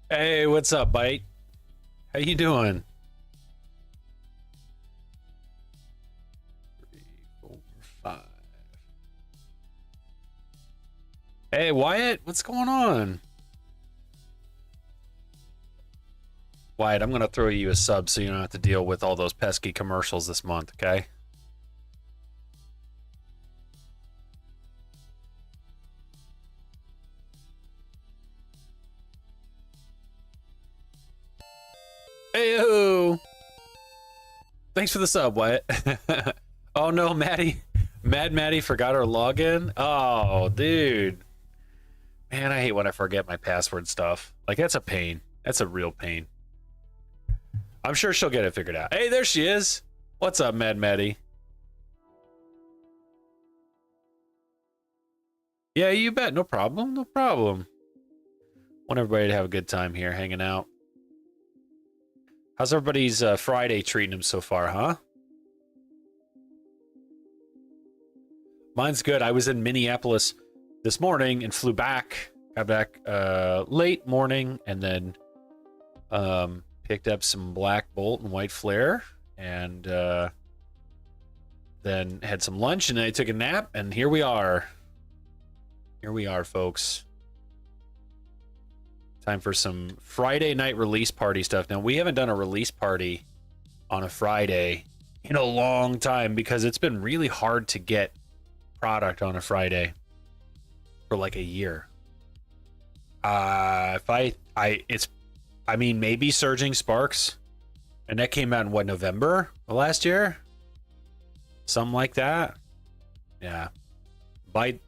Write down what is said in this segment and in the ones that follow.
Hey, what's up, Bite? How you doing? 3, 4, 5. Hey, Wyatt, what's going on? Wyatt, I'm gonna throw you a sub so you don't have to deal with all those pesky commercials this month, okay? Hey-o! Thanks for the sub, Wyatt. Oh no, Maddie. Mad Maddie forgot her login? Oh, dude. Man, I hate when I forget my password stuff. Like, that's a pain. That's a real pain. I'm sure she'll get it figured out. Hey, there she is. What's up, Mad Maddie? Yeah, you bet. No problem. No problem. Want everybody to have a good time here, hanging out. How's everybody's Friday treating them so far, huh? Mine's good. I was in Minneapolis this morning and flew back. Got back late morning and then picked up some Black Bolt and White Flare and then had some lunch and then I took a nap and here we are. Here we are, folks. Time for some Friday night release party stuff. Now, we haven't done a release party on a Friday in a long time because it's been really hard to get product on a Friday for like a year. I mean, maybe Surging Sparks, and that came out in what, November of last year? Something like that. Yeah. Bite.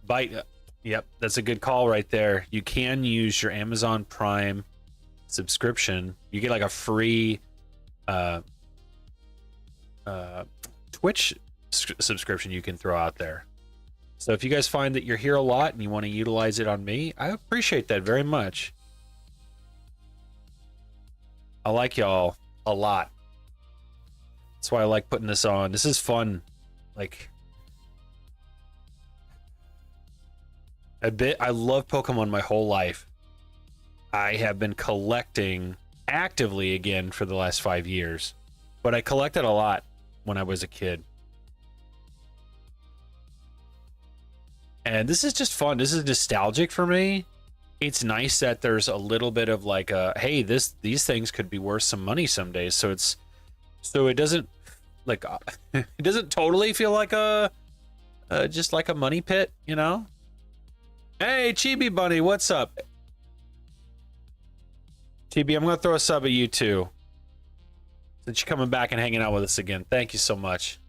Yep, that's a good call right there. You can use your Amazon Prime subscription. You get like a free Twitch subscription you can throw out there. So if you guys find that you're here a lot and you want to utilize it on me, I appreciate that very much. I like y'all a lot. That's why I like putting this on. This is fun. Like, I love Pokemon my whole life. I have been collecting actively again for the last 5 years, but I collected a lot when I was a kid. And this is just fun. This is nostalgic for me. It's nice that there's a little bit of like a, hey, these things could be worth some money someday. So it doesn't like it doesn't totally feel like a just like a money pit, you know? Hey, Chibi Bunny, what's up? Chibi, I'm gonna throw a sub at you too. Since you're coming back and hanging out with us again. Thank you so much.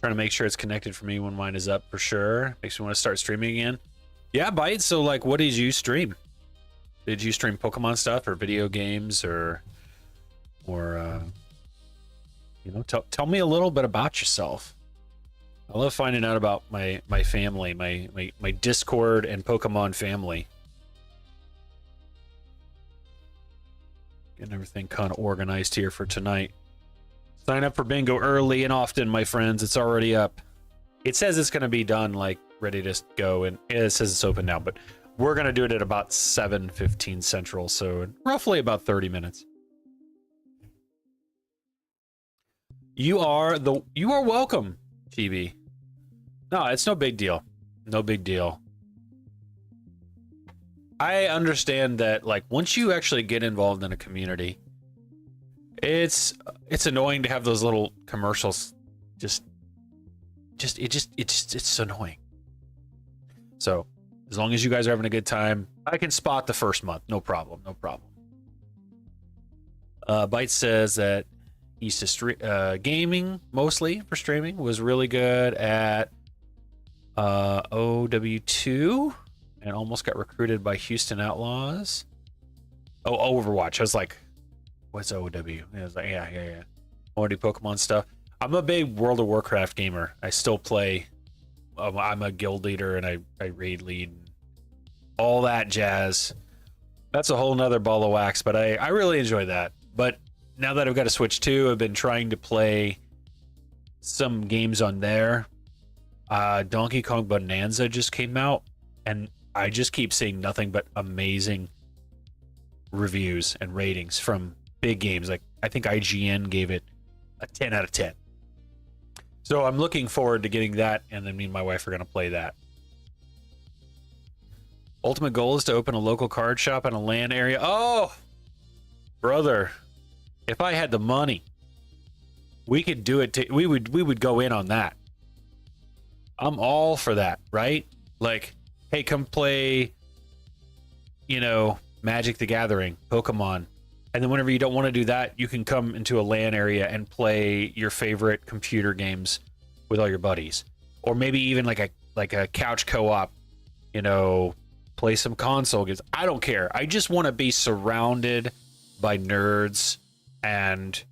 Trying to make sure it's connected for me when mine is up for sure. Makes me want to start streaming again. Yeah, Bite. So like, what did you stream? Did you stream Pokemon stuff or video games or you know, tell me a little bit about yourself. I love finding out about my family, my Discord and Pokemon family. Getting everything kind of organized here for tonight. Sign up for bingo early and often, my friends. It's already up. It says it's going to be done, like ready to go, and it says it's open now, but we're going to do it at about 7:15 Central, so roughly about 30 minutes. You are welcome, Chibi. No, it's no big deal. No big deal. I understand that, like, once you actually get involved in a community, it's annoying to have those little commercials. It's annoying. So as long as you guys are having a good time, I can spot the first month. No problem. No problem. Byte says that he used to gaming mostly for streaming, was really good at OW2 and almost got recruited by Houston Outlaws. Oh, Overwatch. I was like, what's OW? And I was like, yeah. I want to do Pokemon stuff. I'm a big World of Warcraft gamer. I still play. I'm a guild leader and I raid lead. All that jazz. That's a whole nother ball of wax, but I really enjoy that. But now that I've got a Switch 2, I've been trying to play some games on there. Donkey Kong Bonanza just came out, and I just keep seeing nothing but amazing reviews and ratings from big games. Like, I think IGN gave it a 10 out of 10. So I'm looking forward to getting that, and then me and my wife are going to play that. Ultimate goal is to open a local card shop in a LAN area. Oh, brother, if I had the money, we could do it. We would go in on that. I'm all for that, right? Like, hey, come play, Magic the Gathering, Pokemon. And then whenever you don't want to do that, you can come into a LAN area and play your favorite computer games with all your buddies. Or maybe even like a couch co-op, play some console games. I don't care. I just want to be surrounded by nerds and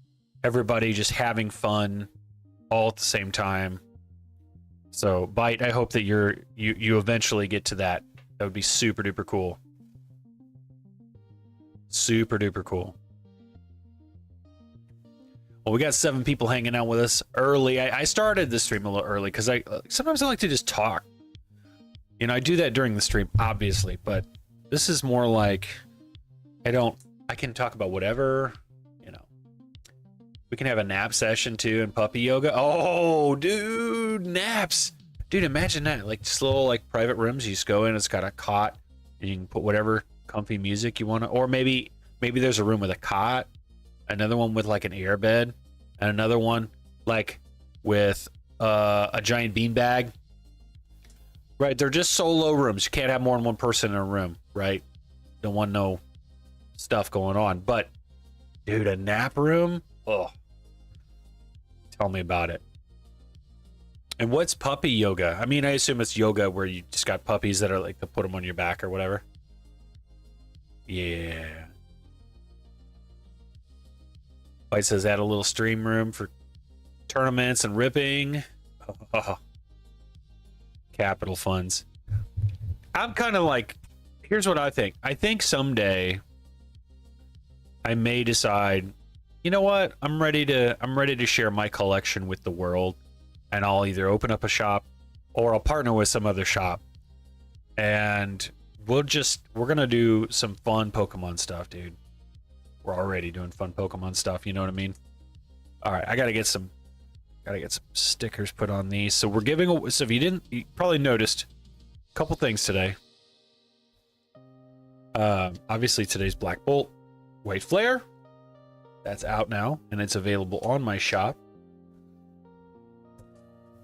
everybody just having fun all at the same time. So, Byte, I hope that you eventually get to that. That would be super duper cool. Super duper cool. Well, we got 7 people hanging out with us early. I started the stream a little early because sometimes I like to just talk. I do that during the stream, obviously, but this is more like I can talk about whatever, We can have a nap session too and puppy yoga. Oh, dude, naps. Dude, imagine that. Like just little like private rooms. You just go in, it's got a cot, and you can put whatever comfy music you want to, or maybe there's a room with a cot, another one with like an air bed, and another one like with a giant beanbag. Right, they're just solo rooms. You can't have more than one person in a room, right? Don't want no stuff going on. But, dude, a nap room? Oh, tell me about it. And what's puppy yoga? I mean, I assume it's yoga where you just got puppies that are like to put them on your back or whatever. Yeah. White says add a little stream room for tournaments and ripping. Oh. Capital funds. I'm kind of like, here's what I think. I think someday I may decide, you know what? I'm ready to share my collection with the world, and I'll either open up a shop or I'll partner with some other shop, and we're gonna do some fun Pokemon stuff, dude. We're already doing fun Pokemon stuff. You know what I mean? All right, I gotta get some stickers put on these. So we're giving. So if you probably noticed a couple things today. Obviously today's Black Bolt, White Flare. That's out now and it's available on my shop.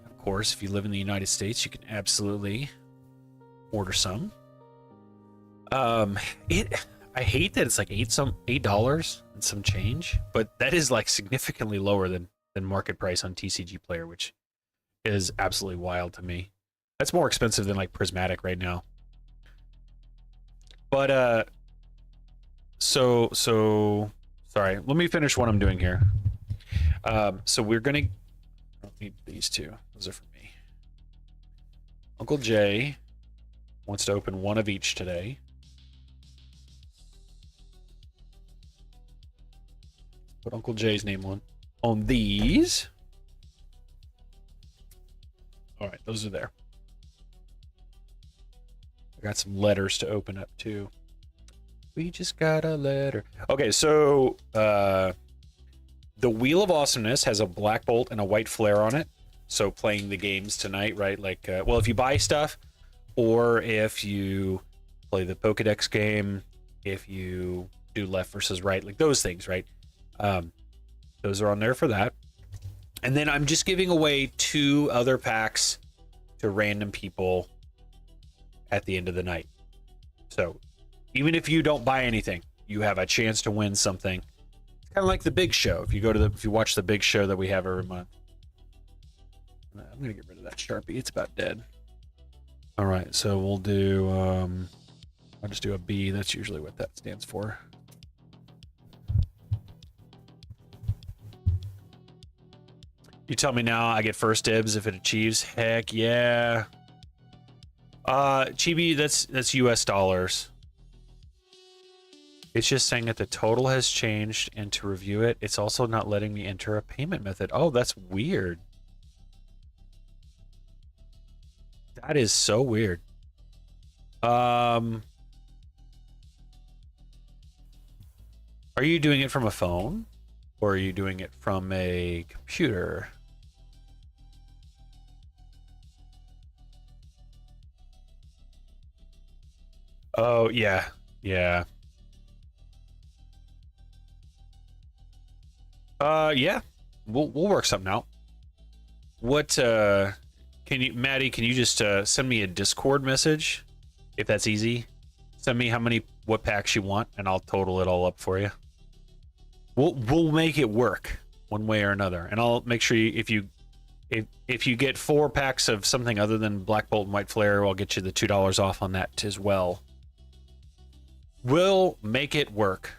Of course, if you live in the United States, you can absolutely order some. I hate that it's like $8 and some change, but that is like significantly lower than market price on TCG Player, which is absolutely wild to me. That's more expensive than like Prismatic right now. But so sorry, let me finish what I'm doing here. So we're gonna, I don't need these two, those are for me. Uncle Jay wants to open one of each today. Put Uncle Jay's name on these. All right, those are there. I got some letters to open up too. We just got a letter. Okay, so the Wheel of Awesomeness has a Black Bolt and a White Flare on it. So playing the games tonight, right? Like, well, if you buy stuff, or if you play the Pokedex game, if you do left versus right, like those things, right? Those are on there for that. And then I'm just giving away 2 other packs to random people at the end of the night. So even if you don't buy anything, you have a chance to win something. It's kind of like the Big Show. If you watch the Big Show that we have every month. I'm gonna get rid of that Sharpie. It's about dead. All right, so we'll do, I'll just do a B. That's usually what that stands for. You tell me now, I get first dibs if it achieves. Heck yeah. Chibi, that's US dollars. It's just saying that the total has changed, and to review it, it's also not letting me enter a payment method. Oh, that's weird. That is so weird. Are you doing it from a phone? Or are you doing it from a computer? Oh, yeah. Yeah. Yeah. We'll work something out. What, can you, Maddie, can you just, send me a Discord message? If that's easy. Send me what packs you want, and I'll total it all up for you. We'll make it work one way or another, and I'll make sure if you get 4 packs of something other than Black Bolt and White Flare, I'll get you the $2 off on that as well. We'll make it work.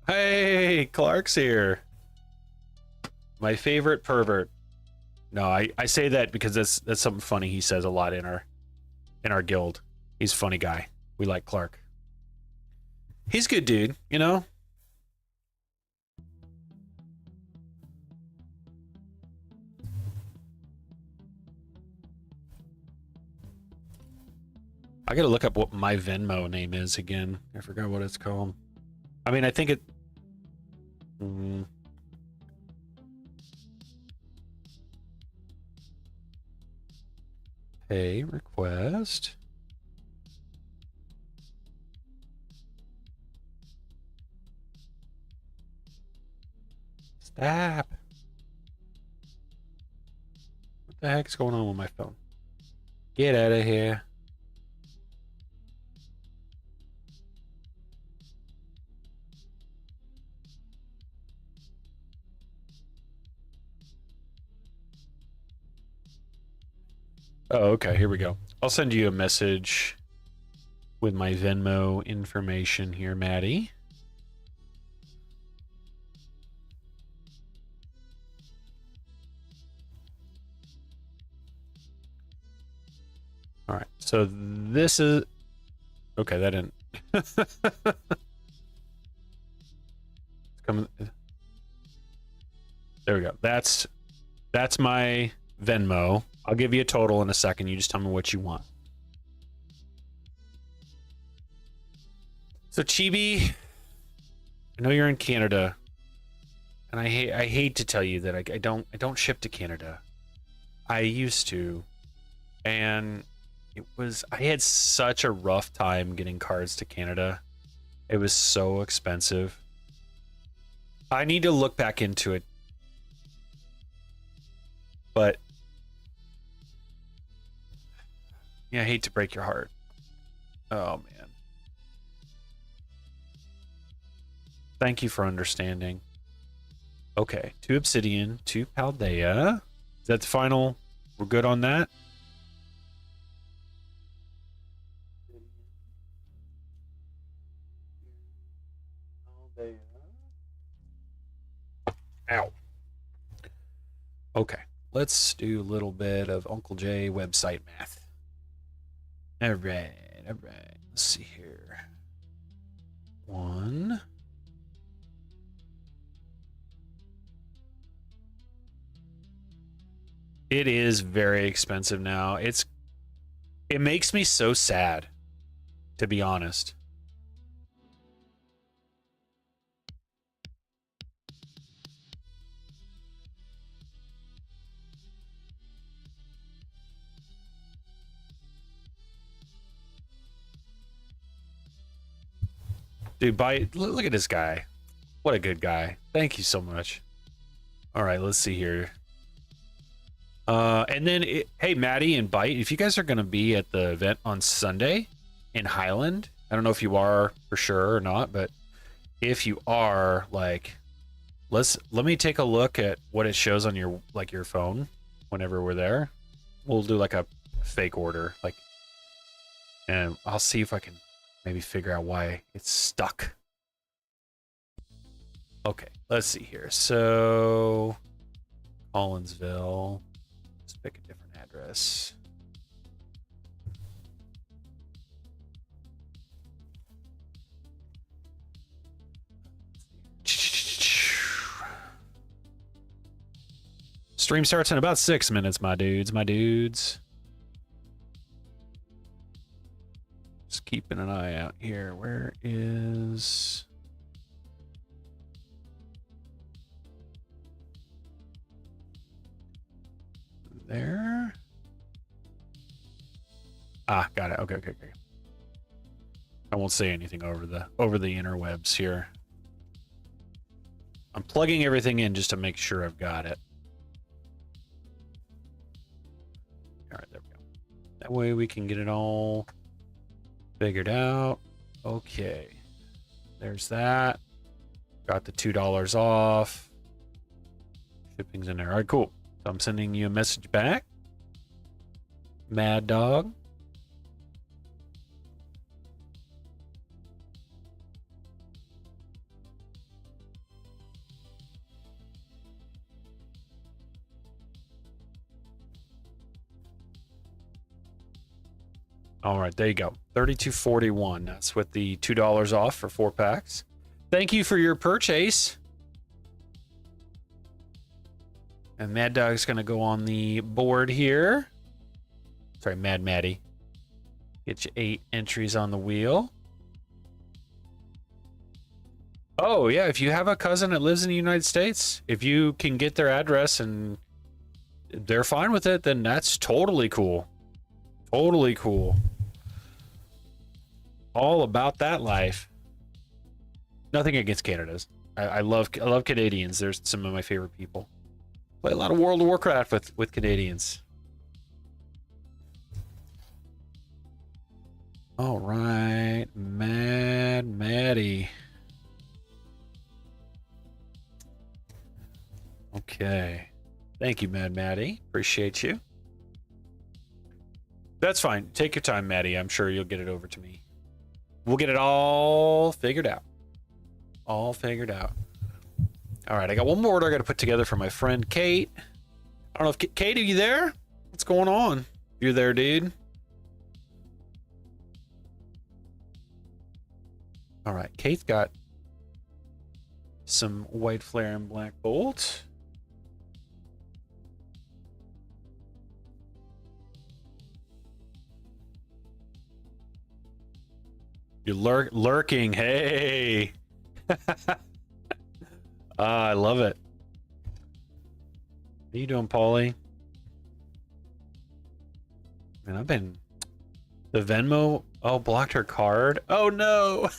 Hey, Clark's here. My favorite pervert. No, I say that because that's something funny he says a lot in our guild. He's a funny guy. We like Clark. He's a good dude, you know? I gotta look up what my Venmo name is again. I forgot what it's called. I mean, I think it... Pay request. Stop. What the heck's going on with my phone? Get out of here. Oh, okay, here we go. I'll send you a message with my Venmo information here, Maddie. All right, so this is... Okay, that didn't... It's coming... There we go. That's my Venmo. I'll give you a total in a second. You just tell me what you want. So Chibi, I know you're in Canada, and I hate to tell you that I don't ship to Canada. I used to, and I had such a rough time getting cards to Canada. It was so expensive. I need to look back into it, but yeah, I hate to break your heart. Oh man. Thank you for understanding. Okay, 2 Obsidian, 2 Paldea. Is that the final? We're good on that? Ow. Okay, let's do a little bit of Uncle J website math. All right. Let's see here. 1. It is very expensive now. It makes me so sad, to be honest. Dude, look at this guy. What a good guy. Thank you so much. All right, let's see here. And then, hey, Maddie and Bite, if you guys are going to be at the event on Sunday in Highland, I don't know if you are for sure or not, but if you are, like, let me take a look at what it shows on your your phone whenever we're there. We'll do like a fake order, like, and I'll see if I can maybe figure out why it's stuck. Okay, let's see here. So Collinsville. Let's pick a different address. Stream starts in about 6 minutes, my dudes, my dudes. Just keeping an eye out here. Where is... There? Ah, got it. Okay. I won't say anything over the interwebs here. I'm plugging everything in just to make sure I've got it. All right, there we go. That way we can get it all figured out. Okay. There's that. Got the $2 off. Shipping's in there. All right, cool. So I'm sending you a message back. Mad Dog. All right, there you go. $32.41. That's with the $2 off for 4 packs. Thank you for your purchase. And Mad Dog's going to go on the board here. Sorry, Mad Maddie. Get you 8 entries on the wheel. Oh, yeah, if you have a cousin that lives in the United States, if you can get their address and they're fine with it, then that's totally cool. Totally cool. All about that life. Nothing against Canada's. I love Canadians. They're some of my favorite people. Play a lot of World of Warcraft with Canadians. All right, Mad Maddie. Okay. Thank you, Mad Maddie. Appreciate you. That's fine. Take your time, Maddie. I'm sure you'll get it over to me. We'll get it all figured out. All figured out. All right, I got one more order I got to put together for my friend Kate. I don't know if Kate, are you there? What's going on? You're there, dude. All right, Kate's got some white flare and black bolt. You're lurking. Hey. I love it. How you doing, Paulie? Man, I've been... The Venmo... Oh, blocked her card? Oh, no.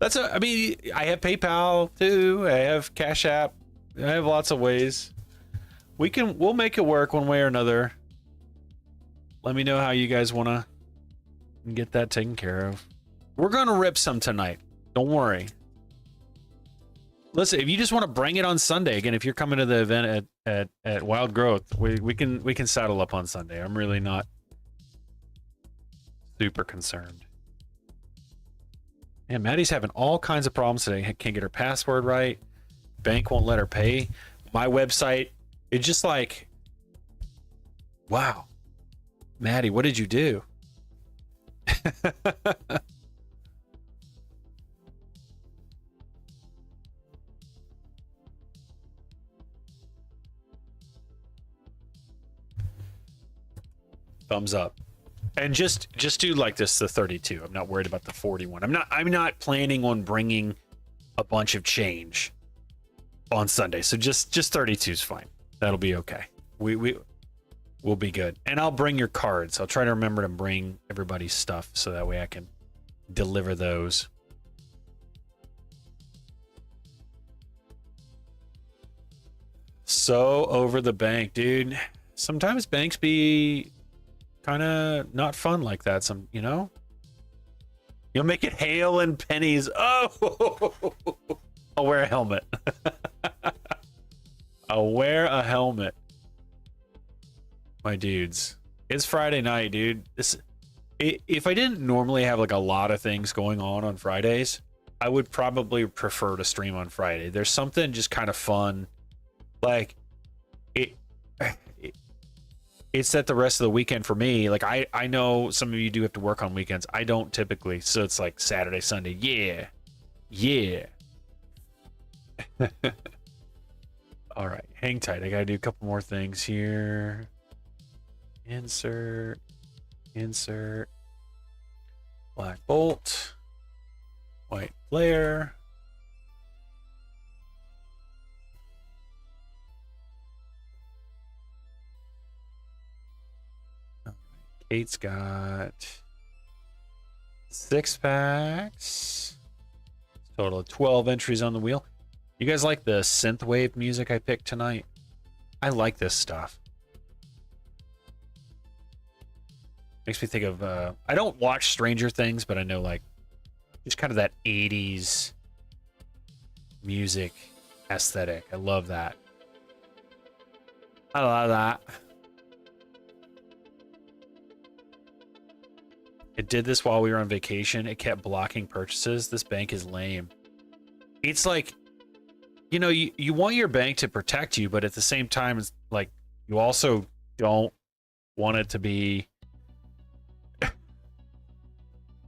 I mean, I have PayPal, too. I have Cash App. I have lots of ways. We'll make it work one way or another. Let me know how you guys want to get that taken care of. We're going to rip some tonight. Don't worry. Listen, if you just want to bring it on Sunday, again, if you're coming to the event at Wild Growth, we can saddle up on Sunday. I'm really not super concerned. Man, Maddie's having all kinds of problems today. Can't get her password right. Bank won't let her pay. My website, it's just like, wow. Maddie, what did you do? Thumbs up. And just do like this, the 32. I'm not worried about the 41. I'm not planning on bringing a bunch of change on Sunday. So just 32 is fine. That'll be okay. We'll be good. And I'll bring your cards. I'll try to remember to bring everybody's stuff so that way I can deliver those. So over the bank, dude. Sometimes banks be kind of not fun like that. You know? You'll make it hail and pennies. Oh! I'll wear a helmet. I'll wear a helmet. My dudes. It's Friday night, dude. If I didn't normally have like a lot of things going on Fridays, I would probably prefer to stream on Friday. There's something just kind of fun. Like it, it's that the rest of the weekend for me, like I know some of you do have to work on weekends. I don't typically. So it's like Saturday, Sunday. Yeah. Yeah. All right. Hang tight. I got to do a couple more things here. Insert. Black bolt. White flare. Kate's got 6 packs. Total of 12 entries on the wheel. You guys like the synthwave music I picked tonight? I like this stuff. Makes me think of I don't watch Stranger Things, but I know like just kind of that 80s music aesthetic. I love that. I love that. It did this while we were on vacation. It kept blocking purchases. This bank is lame. It's like, you know, you want your bank to protect you, but at the same time, it's like you also don't want it to be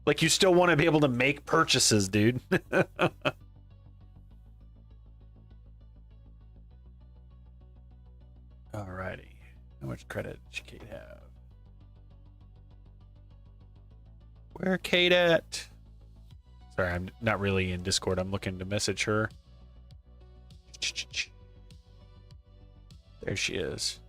like you still want to be able to make purchases, dude. Alrighty. How much credit does Kate have? Where Kate at? Sorry, I'm not really in Discord. I'm looking to message her. There she is.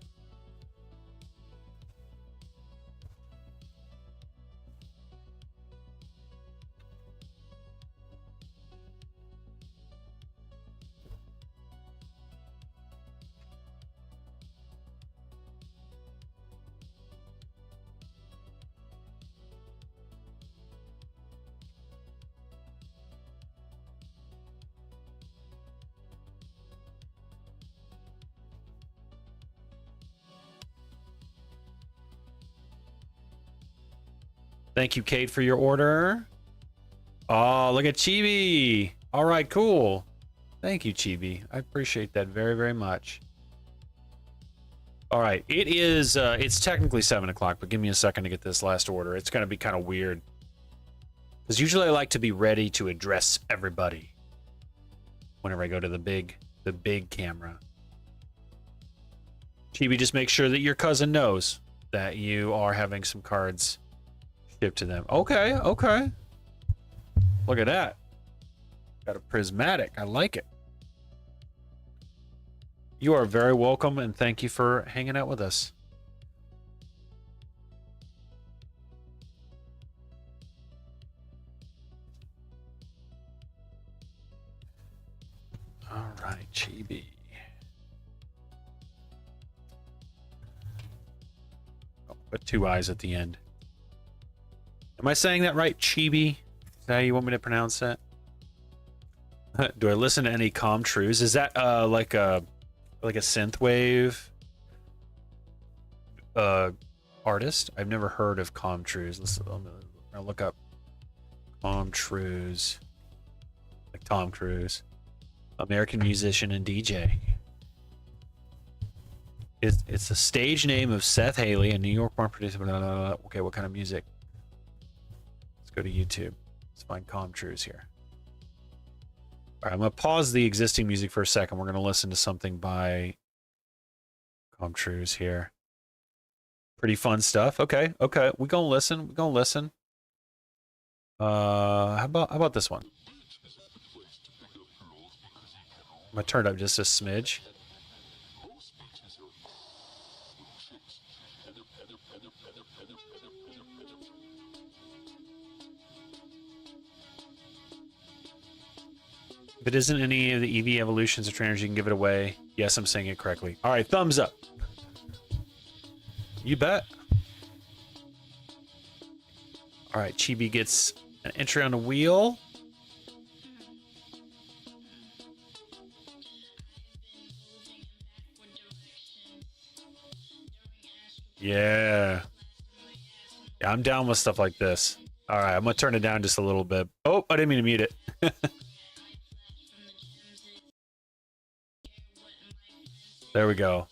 Thank you, Kate, for your order. Oh, look at Chibi. All right, cool. Thank you, Chibi. I appreciate that very, very much. All right, it is, it's technically 7 o'clock, but give me a second to get this last order. It's going to be kind of weird. Because usually I like to be ready to address everybody whenever I go to the big camera. Chibi, just make sure that your cousin knows that you are having some cards shipped to them. Okay, okay. Look at that. Got a prismatic. I like it. You are very welcome, and thank you for hanging out with us. All right, Chibi. Oh, put 2 eyes at the end. Am I saying that right, Chibi? Is that how you want me to pronounce that? Do I listen to any ComTrues? Is that like a synthwave artist? I've never heard of ComTrues. I'll look up ComTrues, like Tom Cruise, American musician and DJ. It's the stage name of Seth Haley, a New York-born producer. Blah, blah, blah. Okay, what kind of music? Let's go to YouTube. Let's find ComTrues here. All right, I'm gonna pause the existing music for a second. We're gonna listen to something by ComTrues here. Pretty fun stuff. Okay, okay. We're gonna listen. We're gonna listen. How about this one? I'm gonna turn it up just a smidge. If it isn't any of the EV evolutions or trainers, you can give it away. Yes, I'm saying it correctly. All right, thumbs up. You bet. All right, Chibi gets an entry on the wheel. Yeah. Yeah, I'm down with stuff like this. All right, I'm gonna turn it down just a little bit. Oh, I didn't mean to mute it. There we go.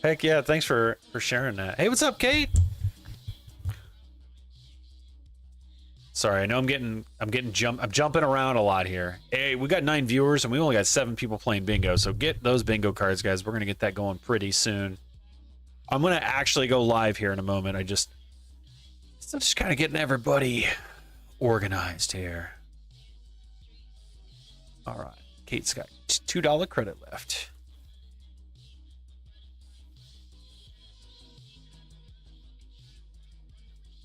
Heck yeah, thanks for sharing that. Hey, what's up, Kate? Sorry, I know I'm jumping around a lot here. Hey, we got 9 viewers and we only got 7 people playing bingo, so get those bingo cards, guys. We're gonna get that going pretty soon. I'm gonna actually go live here in a moment. I'm just kind of getting everybody organized here. All right, Kate's got $2 credit left.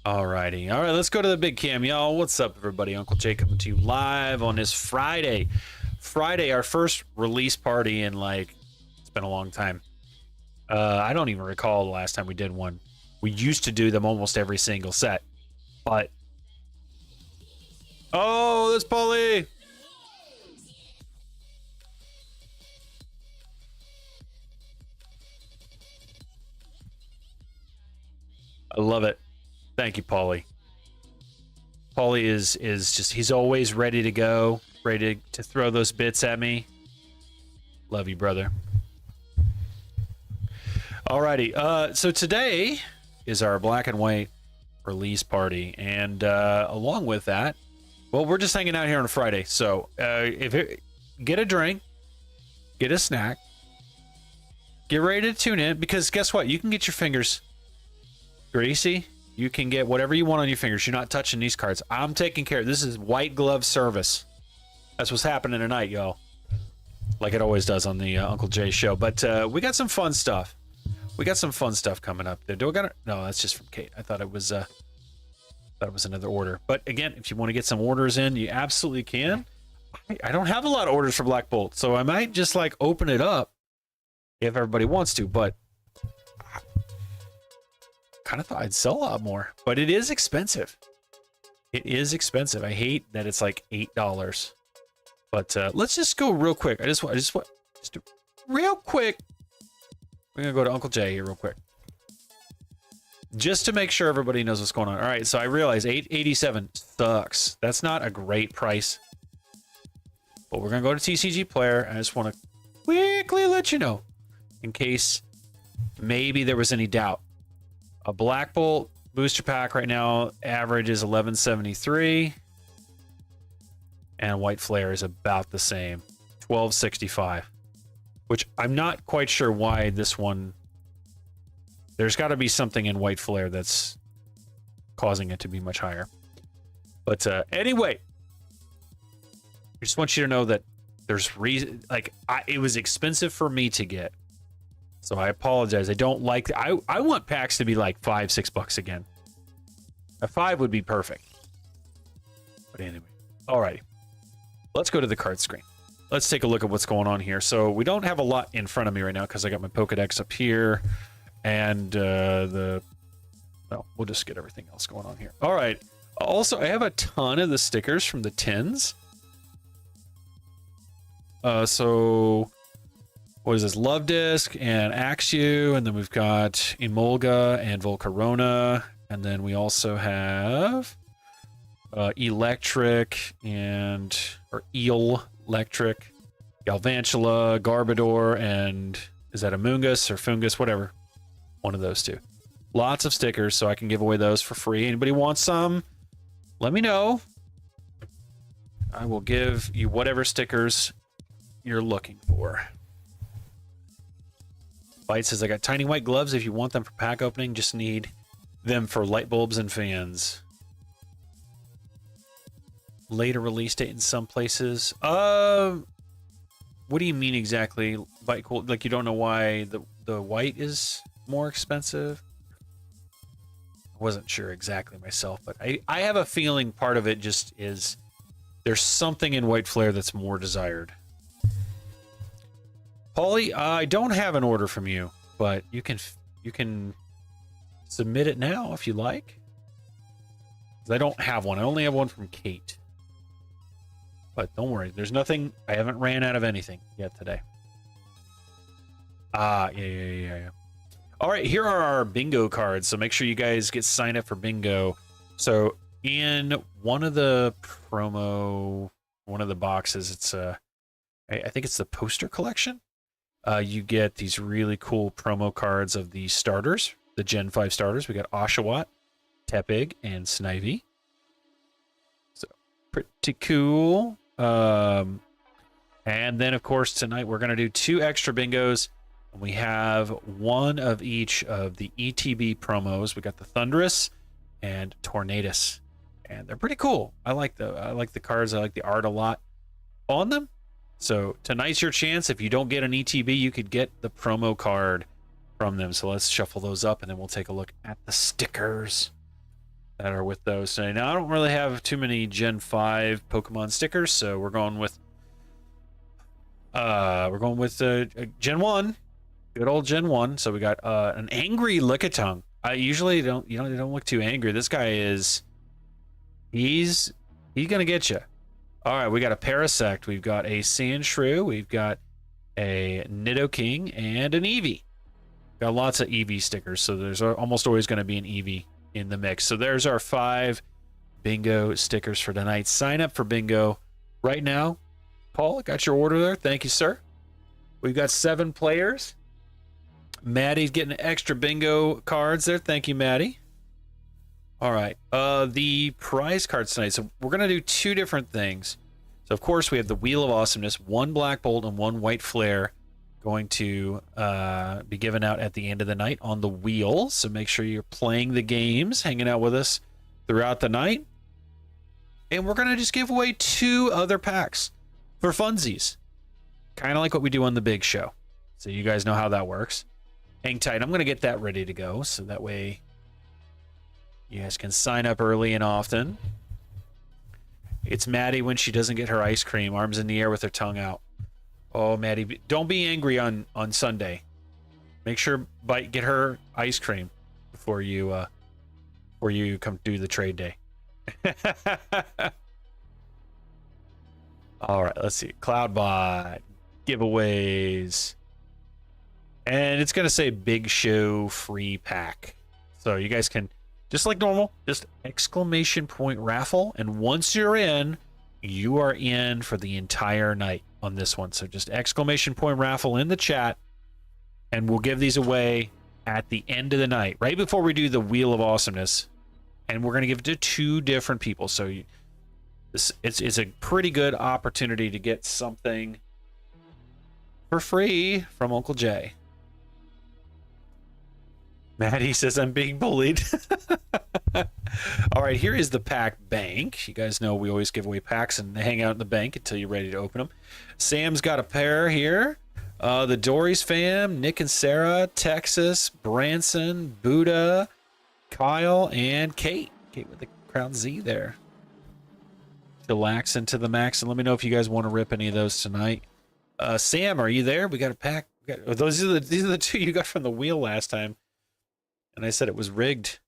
Alrighty. All right, let's go to the big cam, y'all. What's up, everybody? Uncle Jay coming to you live on this Friday. Friday, our first release party in, like, it's been a long time. I don't even recall the last time we did one. We used to do them almost every single set, but... Oh, there's Paulie! I love it. Thank you, Paulie. Paulie is just, he's always ready to go, ready to throw those bits at me. Love you, brother. Alrighty, so today is our black and white release party, and along with that, well, we're just hanging out here on a Friday, so get a drink, get a snack, get ready to tune in, because guess what? You can get your fingers greasy. You can get whatever you want on your fingers. You're not touching these cards. I'm taking care of this. Is white glove service. That's what's happening tonight, y'all. Like it always does on the Uncle Jay show. But we got some fun stuff. We got some fun stuff coming up. Do we got it? No, that's just from Kate. I thought it was another order. But again, if you want to get some orders in, you absolutely can. I don't have a lot of orders for Black Bolt, so I might just like open it up if everybody wants to. But kind of thought I'd sell a lot more, but it is expensive. It is expensive. I hate that it's like $8. But let's just go real quick. I just want do real quick. We're gonna go to Uncle Jay here real quick, just to make sure everybody knows what's going on. All right, so I realize $8.87 sucks. That's not a great price. But we're gonna go to TCG Player. I just want to quickly let you know, in case maybe there was any doubt. A Black Bolt booster pack right now, average is $11.73. And White Flare is about the same, $12.65. Which I'm not quite sure why this one... There's got to be something in White Flare that's causing it to be much higher. But anyway, I just want you to know that there's reason... Like, it was expensive for me to get. So I apologize. I don't like... I want packs to be like $5-6 again. A 5 would be perfect. But anyway. Alrighty. Let's go to the card screen. Let's take a look at what's going on here. So we don't have a lot in front of me right now because I got my Pokedex up here. And well, we'll just get everything else going on here. Alright. Also, I have a ton of the stickers from the tins. So... What is this? Love Disc and Axew, and then we've got Emolga and Volcarona, and then we also have Electric or Electric, Galvantula, Garbodor, and is that Amoonguss or Fungus? Whatever. One of those two. Lots of stickers, so I can give away those for free. Anybody wants some? Let me know. I will give you whatever stickers you're looking for. Bite says, I got tiny white gloves if you want them for pack opening. Just need them for light bulbs and fans. Later release date in some places. What do you mean exactly? Like you don't know why the white is more expensive? I wasn't sure exactly myself, but I have a feeling part of it just is there's something in White Flare that's more desired. Paulie, I don't have an order from you, but you can submit it now if you like. I don't have one. I only have one from Kate. But don't worry, there's nothing. I haven't ran out of anything yet today. Yeah. All right, here are our bingo cards. So make sure you guys get signed up for bingo. So in one of the boxes, it's I think it's the poster collection. You get these really cool promo cards of the starters, the Gen 5 starters. We got Oshawott, Tepig, and Snivy. So pretty cool. And then, of course, tonight we're going to do 2 extra bingos. We have one of each of the ETB promos. We got the Thunderous and Tornadus, and they're pretty cool. I like the cards. I like the art a lot on them. So tonight's your chance. If you don't get an ETB, you could get the promo card from them. So let's shuffle those up, and then we'll take a look at the stickers that are with those. So now I don't really have too many Gen 5 Pokemon stickers, so we're going with Gen 1. Good old Gen 1. So we got an angry Lickitung. I usually don't, they don't look too angry. This guy he's gonna get you. All right, we got a Parasect. We've got a Sandshrew. We've got a Nidoking and an Eevee. Got lots of Eevee stickers, so there's almost always going to be an Eevee in the mix. So there's our 5 bingo stickers for tonight. Sign up for bingo right now. Paul, I got your order there. Thank you, sir. We've got 7 players. Maddie's getting extra bingo cards there. Thank you, Maddie. All right. The prize cards tonight. So we're going to do 2 different things. So, of course, we have the Wheel of Awesomeness, 1 Black Bolt and 1 White Flare going to be given out at the end of the night on the wheel. So make sure you're playing the games, hanging out with us throughout the night. And we're going to just give away 2 other packs for funsies. Kind of like what we do on the big show. So you guys know how that works. Hang tight. I'm going to get that ready to go, so that way you guys can sign up early and often. It's Maddie when she doesn't get her ice cream, arms in the air with her tongue out. Oh, Maddie, don't be angry on Sunday. Make sure get her ice cream before you come do the trade day. All right, let's see. Cloudbot giveaways. And it's going to say Big Show free pack. So you guys can, just like normal, just exclamation point raffle. And once you're in, you are in for the entire night on this one. So just exclamation point raffle in the chat. And we'll give these away at the end of the night, right before we do the Wheel of Awesomeness. And we're going to give it to 2 different people. So it's a pretty good opportunity to get something for free from Uncle Jay. Maddie says I'm being bullied. All right, here is the pack bank. You guys know we always give away packs and they hang out in the bank until you're ready to open them. Sam's got a pair here. The Dory's fam, Nick and Sarah, Texas, Branson, Buddha, Kyle, and Kate. Kate with the crown Z there. Chillax into the max. And let me know if you guys want to rip any of those tonight. Sam, are you there? We got a pack. These are the 2 you got from the wheel last time. And I said it was rigged.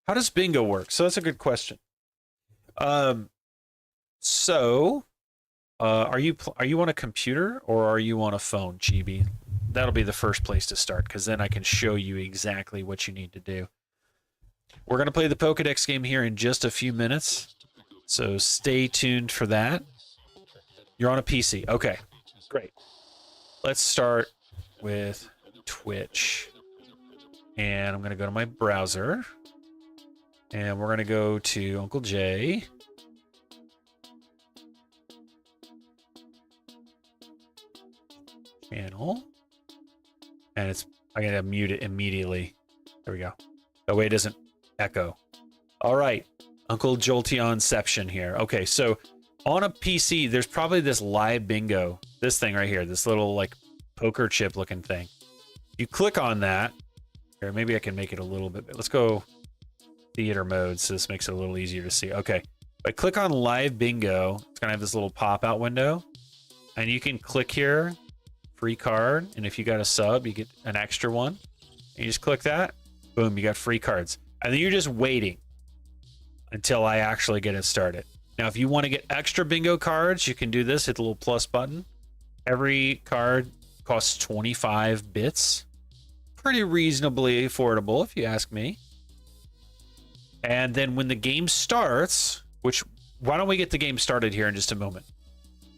How does bingo work? So that's a good question. Are you on a computer or are you on a phone, Chibi? That'll be the first place to start, because then I can show you exactly what you need to do. We're going to play the Pokedex game here in just a few minutes, so stay tuned for that. You're on a PC. Okay, great. Let's start with Twitch. And I'm going to go to my browser. And we're going to go to Uncle Jay. Channel. And I got to mute it immediately. There we go. That way it doesn't echo. All right. Uncle Jolteonception here. Okay, so on a PC, there's probably this live bingo. This thing right here. This little like poker chip looking thing. You click on that. Here, maybe I can make it a little bit. Let's go theater mode so this makes it a little easier to see. Okay. If I click on live bingo, it's going to have this little pop-out window. And you can click here, free card. And if you got a sub, you get an extra one. And you just click that. Boom, you got free cards. And then you're just waiting until I actually get it started. Now, if you want to get extra bingo cards, you can do this. Hit the little plus button. Every card Costs 25 bits. Pretty reasonably affordable, if you ask me. And then when the game starts, which, why don't we get the game started here in just a moment?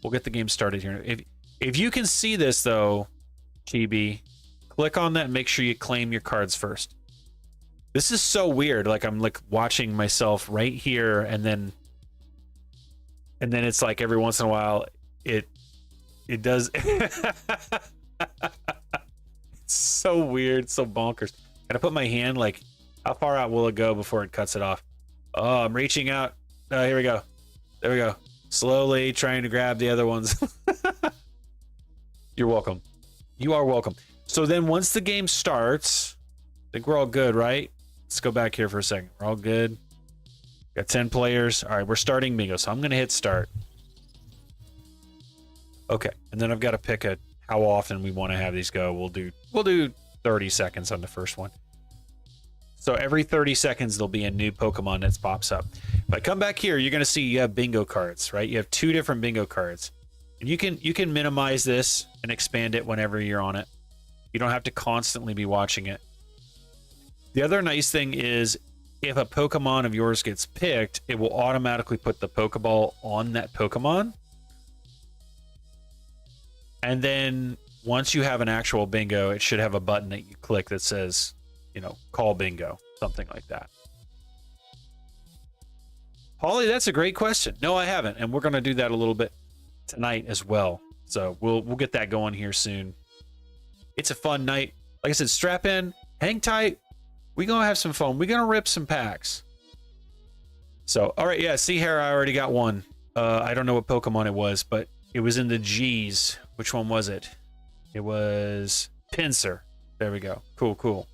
We'll get the game started here. If you can see this, though, Chibi, click on that and make sure you claim your cards first. This is so weird. Like, I'm like watching myself right here, and then it's like every once in a while it does. It's so weird, so bonkers. Gotta put my hand, like, how far out will it go before it cuts it off? Oh, I'm reaching out. Oh, here we go. There we go. Slowly trying to grab the other ones. You're welcome. You are welcome. So then once the game starts, I think we're all good, right? Let's go back here for a second. We're all good. Got 10 players. All right, we're starting bingo, so I'm going to hit start. Okay, and then I've got to pick how often we want to have these go. We'll do 30 seconds on the first one. So every 30 seconds, there'll be a new Pokemon that pops up. If I come back here, you're going to see you have bingo cards, right? You have 2 different bingo cards. And you can minimize this and expand it whenever you're on it. You don't have to constantly be watching it. The other nice thing is if a Pokemon of yours gets picked, it will automatically put the Pokeball on that Pokemon. And then once you have an actual bingo, it should have a button that you click that says, you know, call bingo, something like that. Holly, that's a great question. No, I haven't. And we're going to do that a little bit tonight as well. So we'll get that going here soon. It's a fun night. Like I said, strap in, hang tight. We're going to have some fun. We're going to rip some packs. So, all right, yeah, see here, I already got one. I don't know what Pokemon it was, but it was in the G's. Which one was it? It was Pinsir. There we go. Cool, cool.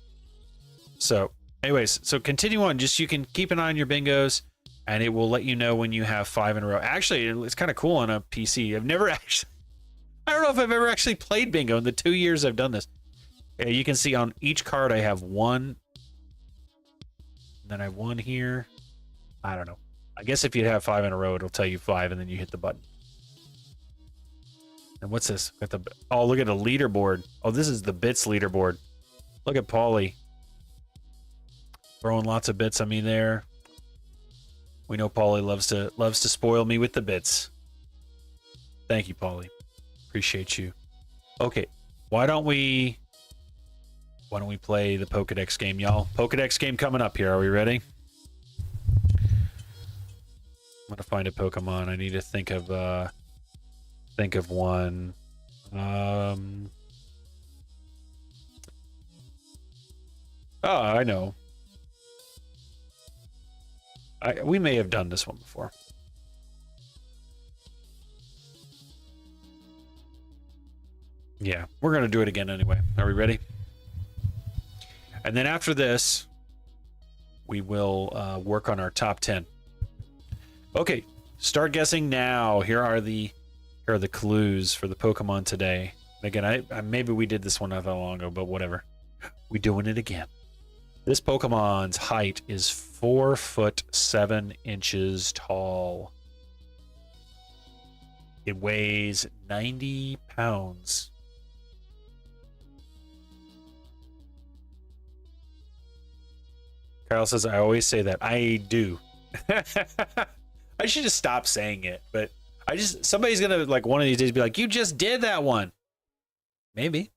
So, anyways, so continue on. Just you can keep an eye on your bingos, and it will let you know when you have 5 in a row. Actually, it's kind of cool on a PC. I've never actually... I don't know if I've ever actually played bingo in the 2 years I've done this. You can see on each card I have 1. And then I have 1 here. I don't know. I guess if you have 5 in a row, it'll tell you 5, and then you hit the button. And what's this? Got the, oh, look at the leaderboard. Oh, this is the bits leaderboard. Look at Paulie. Throwing lots of bits on me there. We know Paulie loves to spoil me with the bits. Thank you, Paulie. Appreciate you. Okay, why don't we play the Pokedex game, y'all? Pokedex game coming up here. Are we ready? I'm gonna find a Pokemon. I need to think of one. Oh, I know. We may have done this one before. Yeah, we're gonna do it again anyway. Are we ready? And then after this, we will work on our top 10. Okay, start guessing now. Here are the clues for the Pokemon today. Again, maybe we did this one not that long ago, but whatever. We're doing it again. This Pokemon's height is 4 foot 7 inches tall. It weighs 90 pounds. Carl says, I always say that. I do. I should just stop saying it, but somebody's gonna, like, one of these days be like, you just did that one. Maybe.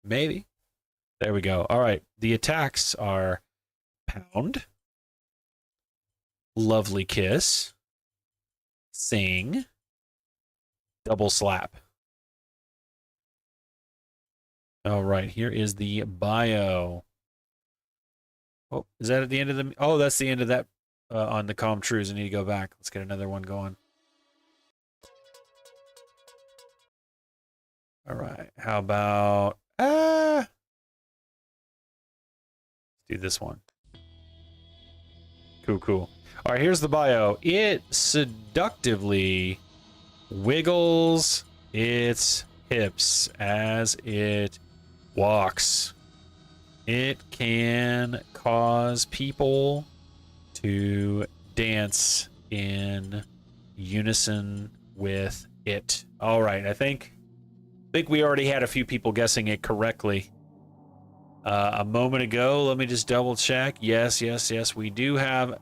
There we go. All right. The attacks are Pound, Lovely Kiss, Sing, Double Slap. All right. Here is the bio. Oh, is that at the end of the... Oh, that's the end of that on the Calm Trues. I need to go back. Let's get another one going. All right. How about... Let's do this one. Cool. All right, here's the bio. It seductively wiggles its hips as it walks. It can cause people to dance in unison with it. All right, I think think we already had a few people guessing it correctly a moment ago. Let me just double check. Yes, we do have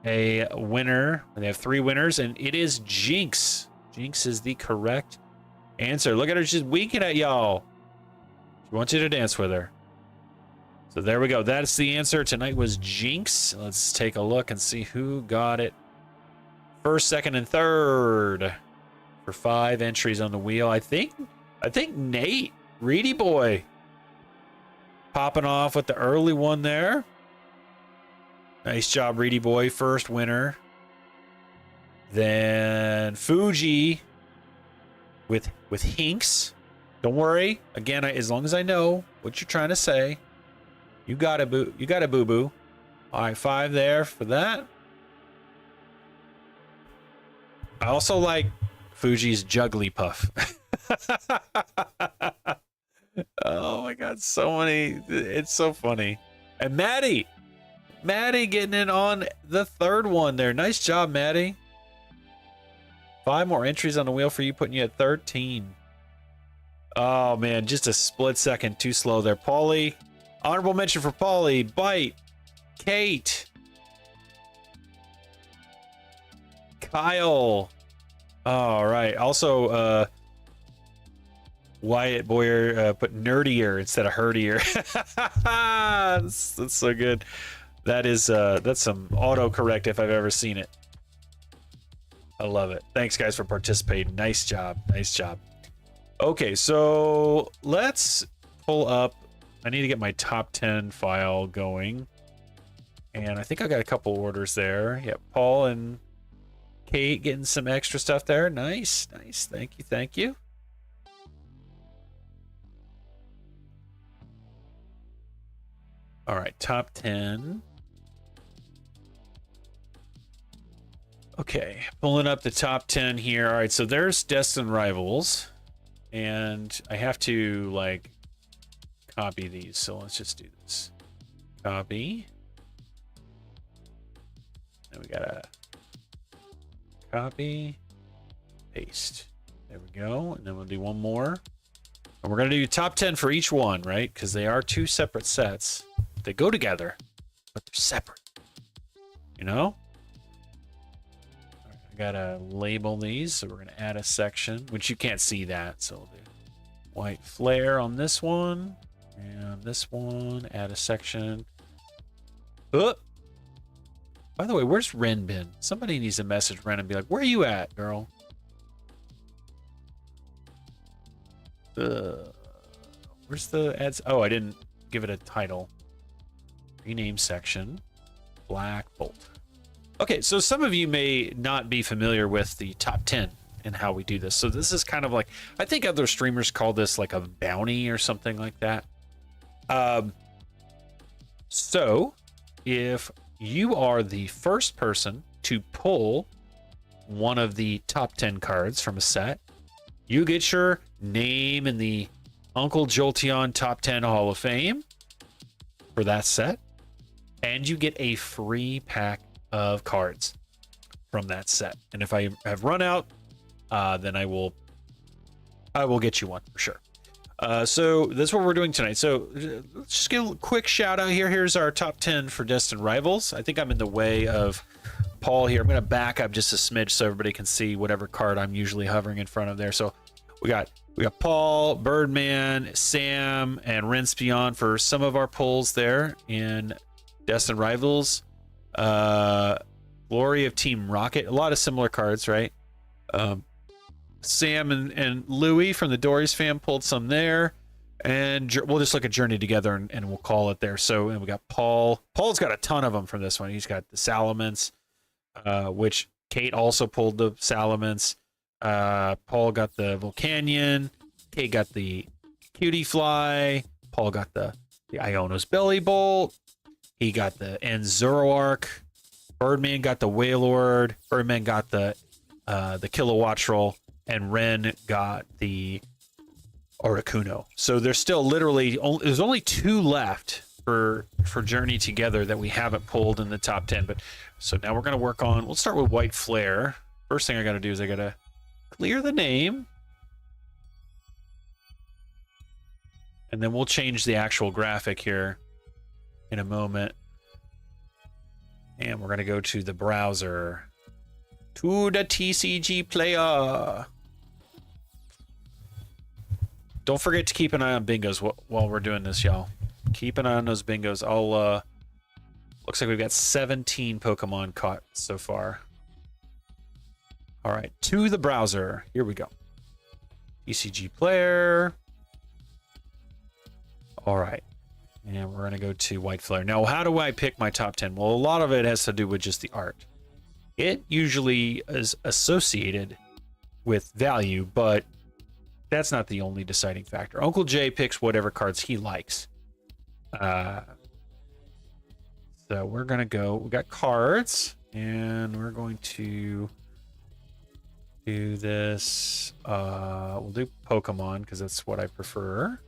a winner. They have 3 winners, and it is Jinx. Jinx is the correct answer. Look at her, she's winking at y'all. She wants you to dance with her. So there we go. That's the answer. Tonight was Jinx. Let's take a look and see who got it first, second, and third for 5 entries on the wheel. I think Nate, Reedy Boy, popping off with the early one there. Nice job, Reedy Boy, first winner. Then Fuji with Hinks. Don't worry. Again, as long as I know what you're trying to say, you got it, boo. You got it, boo-boo. All right, 5 there for that. I also like Fuji's Jugglypuff. Oh my God, so many. It's so funny. And Maddie getting in on the third one there. Nice job, Maddie. 5 more entries on the wheel for you, putting you at 13. Oh man, just a split second too slow there. Paulie, honorable mention for Paulie, Bite, Kate, Kyle. All right. Also, Wyatt Boyer put nerdier instead of herdier. That's so good. That's some autocorrect if I've ever seen it. I love it. Thanks guys for participating. Nice job. Nice job. Okay, so let's pull up. I need to get my top 10 file going. And I think I got a couple orders there. Yep, Paul and Kate getting some extra stuff there. Nice, nice. Thank you, thank you. All right, top 10. Okay, pulling up the top 10 here. All right, so there's Destined Rivals. And I have to, like, copy these. So let's just do this. Copy. And we gotta copy, paste. There we go. And then we'll do one more. And we're gonna do top 10 for each one, right? Because they are 2 separate sets. They go together, but they're separate. You know? I gotta label these, so we're gonna add a section, which you can't see that, so we'll do white flare on this one, and this one, add a section. Oh! By the way, where's Ren been? Somebody needs to message Ren and be like, where are you at, girl? Where's the ads? Oh, I didn't give it a title. Rename section, Black Bolt. Okay, so some of you may not be familiar with the top 10 and how we do this. So this is kind of like, I think other streamers call this like a bounty or something like that. So if you are the first person to pull one of the top 10 cards from a set, you get your name in the Uncle Jolteon Top 10 Hall of Fame for that set, and you get a free pack of cards from that set. And if I have run out, then I will get you one for sure. So that's what we're doing tonight. So let's just give a quick shout out here. Here's our top 10 for Destined Rivals. I think I'm in the way of Paul here. I'm going to back up just a smidge so everybody can see whatever card I'm usually hovering in front of there. So we got Paul, Birdman, Sam, and Rince Beyond for some of our pulls there in Destined Rivals. Glory of Team Rocket, a lot of similar cards, right? Sam and Louie from the Dory's fam pulled some there, and we'll just look at Journey together and we'll call it there. So, and we got Paul. Paul's got a ton of them from this one. He's got the Salamence, which Kate also pulled the Salamence. Paul got the Volcanion. Kate got the Cutie Fly. Paul got the Iono's Belly Bolt. He got the Zoroark. Birdman got the Wailord. Birdman got the Kilowattrel, and Ren got the Articuno. So there's still literally there's only 2 left for Journey Together that we haven't pulled in the top 10. But so now we're gonna work on. We'll start with White Flare. First thing I gotta do is I gotta clear the name. And then we'll change the actual graphic here in a moment. And we're going to go to the browser. To the TCG player. Don't forget to keep an eye on bingos while we're doing this, y'all. Keep an eye on those bingos. Looks like we've got 17 Pokemon caught so far. All right, to the browser. Here we go. TCG player. All right. And we're going to go to White Flare. Now, how do I pick my top 10? Well, a lot of it has to do with just the art. It usually is associated with value, but that's not the only deciding factor. Uncle Jay picks whatever cards he likes. So we're going to go. We got cards, and we're going to do this. We'll do Pokemon because that's what I prefer.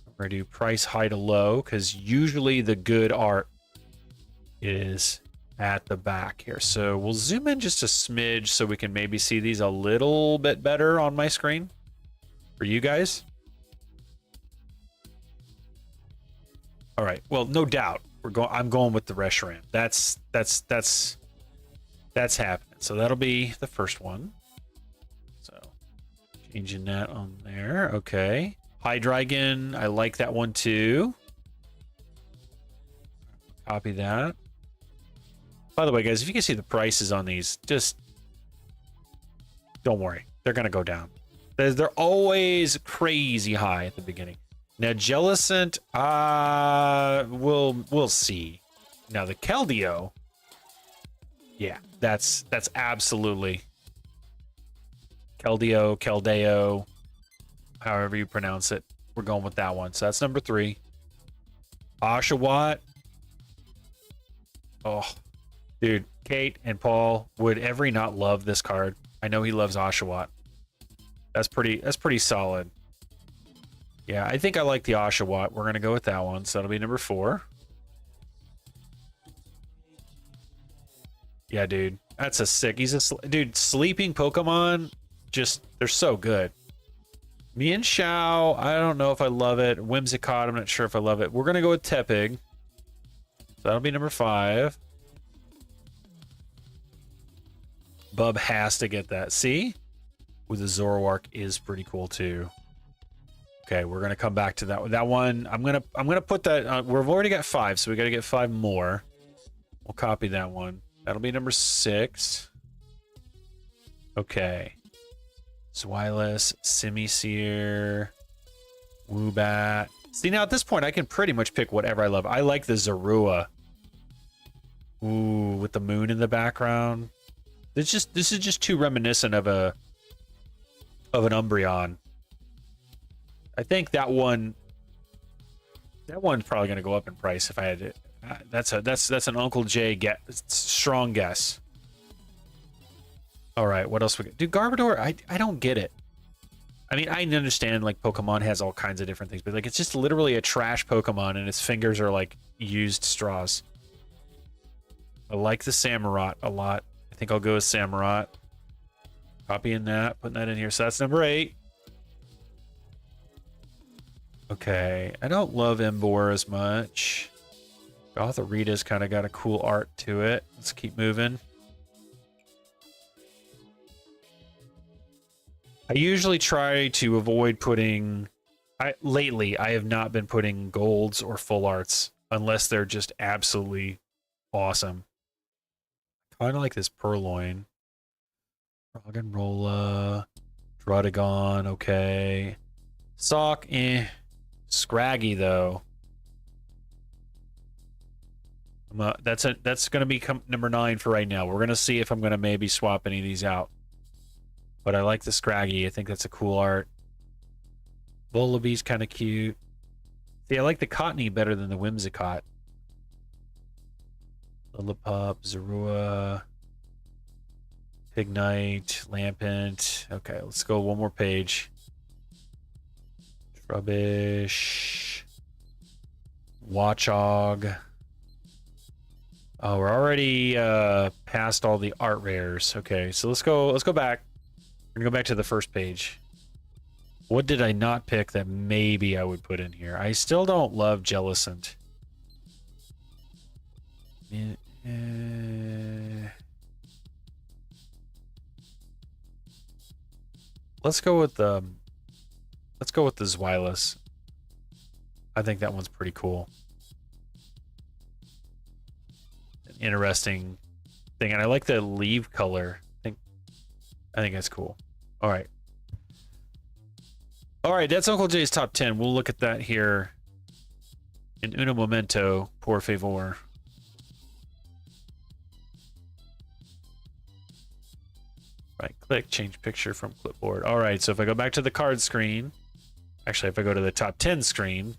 We're going to do price high to low because usually the good art is at the back here. So we'll zoom in just a smidge so we can maybe see these a little bit better on my screen for you guys. All right. Well, no doubt I'm going with the Reshiram. That's happening. So that'll be the first one. So changing that on there. Okay. Hydreigon, I like that one too. Copy that. By the way, guys, if you can see the prices on these, just don't worry. They're going to go down. They're always crazy high at the beginning. Now, Jellicent, we'll see. Now, the Keldeo, yeah, that's absolutely Keldeo, however you pronounce it. We're going with that one. So that's number 3. Oshawott. Oh, dude, Kate and Paul would Every not love this card. I know he loves Oshawott. That's pretty solid. Yeah, I think I like the Oshawott. We're gonna go with that one. So that'll be number 4. Yeah, dude, that's a sick. Dude. Sleeping Pokemon, they're so good. Mienshao, I don't know if I love it. Whimsicott, I'm not sure if I love it. We're gonna go with Tepig. So that'll be number 5. Bub has to get that. See? With the Zoroark is pretty cool too. Okay, we're gonna come back to that one. That one, I'm gonna put that. We've already got 5, so we got to get 5 more. We'll copy that one. That'll be number 6. Okay. Zweilous, Simisear, Woobat. See, now at this point, I can pretty much pick whatever I love. I like the Zorua. Ooh, with the moon in the background. This is just too reminiscent of an Umbreon. I think that one's probably going to go up in price if I had it. That's an Uncle J strong guess. All right, what else we got? Dude, Garbodor, I don't get it. I mean, I understand like Pokemon has all kinds of different things, but like it's just literally a trash Pokemon and its fingers are like used straws. I like the Samurott a lot. I think I'll go with Samurott. Copying that, putting that in here. So that's number 8. Okay, I don't love Emboar as much. Gothorita's kind of got a cool art to it. Let's keep moving. I usually try to avoid putting... Lately, I have not been putting golds or full arts unless they're just absolutely awesome. Kind of like this Purloin. Roggenrola. Druddigon, okay. Sock, eh. Scraggy, though. That's going to be number 9 for right now. We're going to see if I'm going to maybe swap any of these out. But I like the Scraggy. I think that's a cool art. Vullaby's kind of cute. See, I like the Cottony better than the Whimsicott. Lillipup, Zorua, Pignite, Lampent. Okay, let's go one more page. Trubbish, Watchog. Oh, we're already past all the art rares. Okay, so let's go back. We're gonna go back to the first page. What did I not pick that maybe I would put in here? I still don't love Jellicent. Let's go with the Zweilous. I think that one's pretty cool. An interesting thing, and I like the leaf color. I think that's cool. All right. All right, that's Uncle Jay's top 10. We'll look at that here in uno momento, por favor. Right click, change picture from clipboard. All right, so if I go back to the card screen, actually, if I go to the top 10 screen,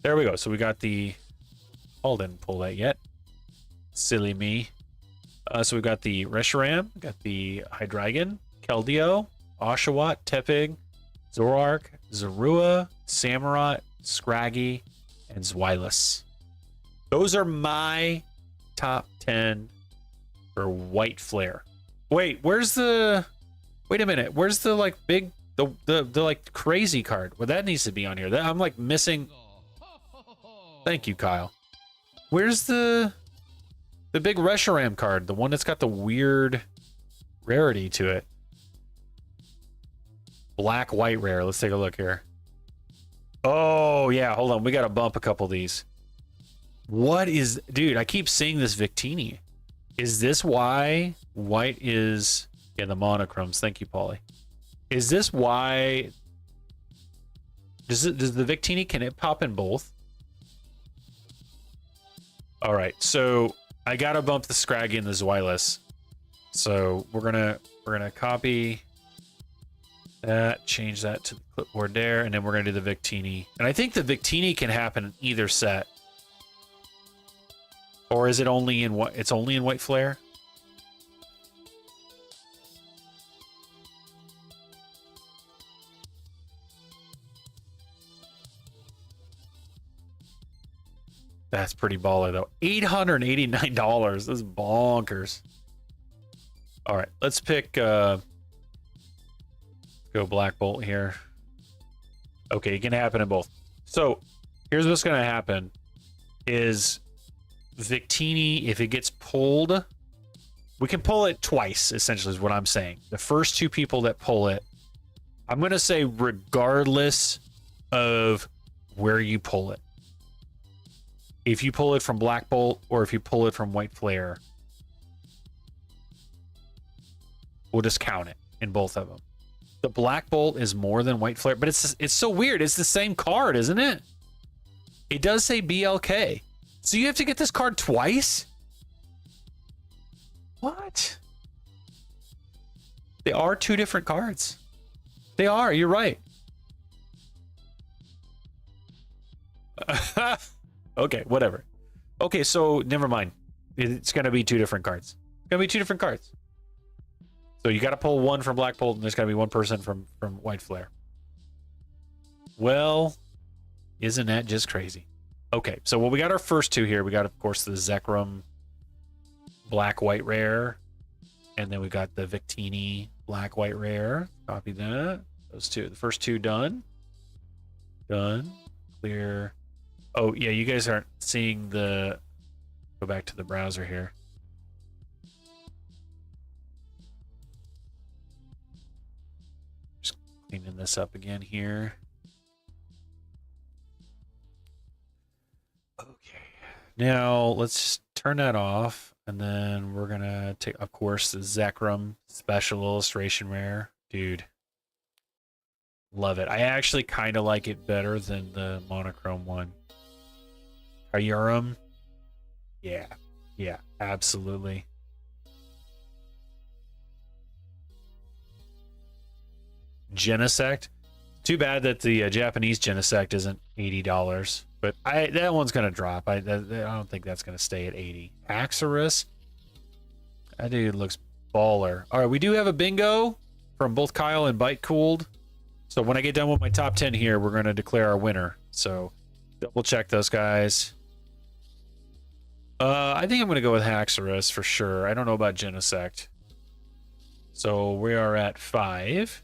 there we go. So we got the, Paul didn't pull that yet. Silly me. So we got the Reshiram, got the Hydreigon, Keldeo, Oshawott, Tepig, Zoroark, Zorua, Samurott, Scraggy, and Zweilous. Those are my top 10 for White Flare. Wait, where's the... Wait a minute. Where's the, like, big... The like, crazy card? Well, that needs to be on here. I'm, like, missing... Thank you, Kyle. Where's the big Reshiram card? The one that's got the weird rarity to it. Black, white rare. Let's take a look here. Oh, yeah. Hold on. We got to bump a couple of these. What is... Dude, I keep seeing this Victini. Is this why white is... Yeah, the monochromes. Thank you, Paulie. Is this why... Does the Victini, can it pop in both? All right, so I gotta bump the Scraggy and the Zweilous. So we're gonna copy that, change that to the clipboard there, and then we're gonna do the Victini. And I think the Victini can happen in either set. Or is it only in what? It's only in White Flare? That's pretty baller, though. $889. This is bonkers. All right, let's pick... go Black Bolt here. Okay, it can happen in both. So, here's what's going to happen. Is Victini, if it gets pulled... We can pull it twice, essentially, is what I'm saying. The first two people that pull it, I'm going to say regardless of where you pull it. If you pull it from Black Bolt or if you pull it from White Flare, we'll just count it in both of them. The Black Bolt is more than White Flare, but it's so weird. It's the same card, isn't it? It does say BLK. So you have to get this card twice? What? They are two different cards. They are, you're right. Okay, whatever. Okay, so never mind. It's going to be two different cards. It's going to be two different cards. So you got to pull one from Black Bolt, and there's got to be one person from White Flare. Well, isn't that just crazy? Okay, so we got our first two here. We got, of course, the Zekrom Black White Rare, and then we got the Victini Black White Rare. Copy that. Those two. The first two done. Done. Clear. Oh, yeah, you guys aren't seeing the... Go back to the browser here. Just cleaning this up again here. Okay. Now, let's turn that off, and then we're going to take, of course, the Zekrom Special Illustration Rare. Dude. Love it. I actually kind of like it better than the monochrome one. Kyurem? Yeah. Yeah, absolutely. Genesect? Too bad that the Japanese Genesect isn't $80. But that one's going to drop. I don't think that's going to stay at 80. Haxorus? That dude looks baller. All right, we do have a bingo from both Kyle and Bite Cooled. So when I get done with my top 10 here, we're going to declare our winner. So double check those guys. I think I'm going to go with Haxorus for sure. I don't know about Genesect. So we are at 5.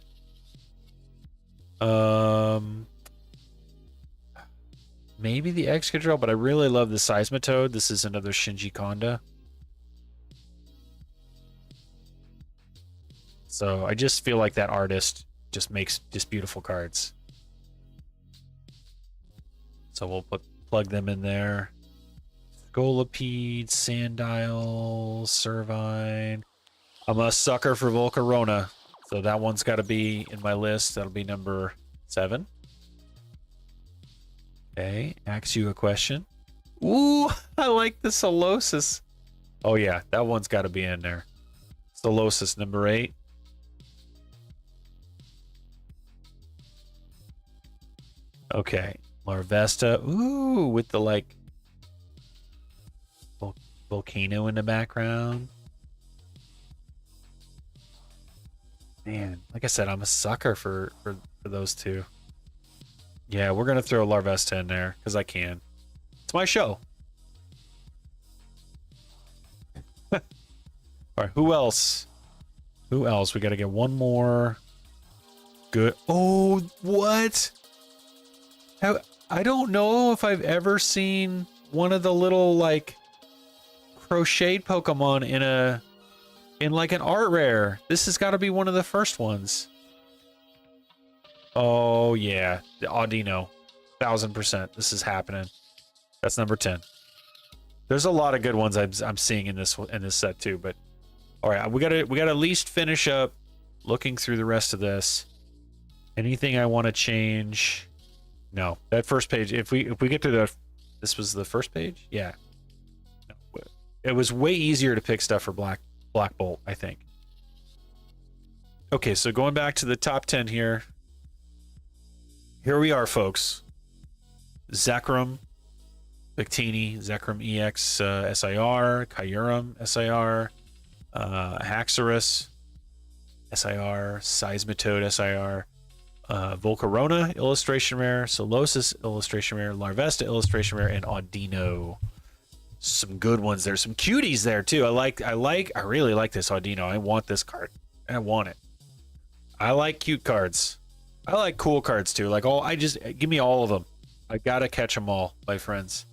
Maybe the Excadrill, but I really love the Seismitoad. This is another Shinji Konda. So I just feel like that artist just makes just beautiful cards. So we'll plug them in there. Scolipede, Sandile, Servine. I'm a sucker for Volcarona, so that one's got to be in my list. That'll be number 7. Okay, ask you a question. Ooh, I like the Solosis. Oh yeah, that one's got to be in there. Solosis, number 8. Okay, Larvesta. Ooh, with the like volcano in the background. Man, like I said, I'm a sucker for those two. Yeah, we're gonna throw Larvesta in there because I can. It's my show. All right, who else? Who else? We got to get one more. Good. Oh, what? I don't know if I've ever seen one of the little like crocheted Pokemon in like an art rare. This has got to be one of the first ones. Oh yeah, the Audino, 1000%. This is happening. That's number 10. There's a lot of good ones I'm seeing in this set too. But all right, we gotta at least finish up looking through the rest of this. Anything I want to change? No, that first page. If we get to this was the first page. Yeah, it was way easier to pick stuff for Black Bolt, I think. Okay, so going back to the top 10 here. Here we are, folks. Zekrom, Victini, Zekrom EX SIR, Kyurem SIR, Haxorus SIR, Seismitoad SIR, Volcarona illustration rare, Solosis illustration rare, Larvesta illustration rare, and Audino. Some good ones there. Some cuties there too. I really like this Audino. I want this card. I want it. I like cute cards. I like cool cards too. Like give me all of them. I gotta catch them all, my friends.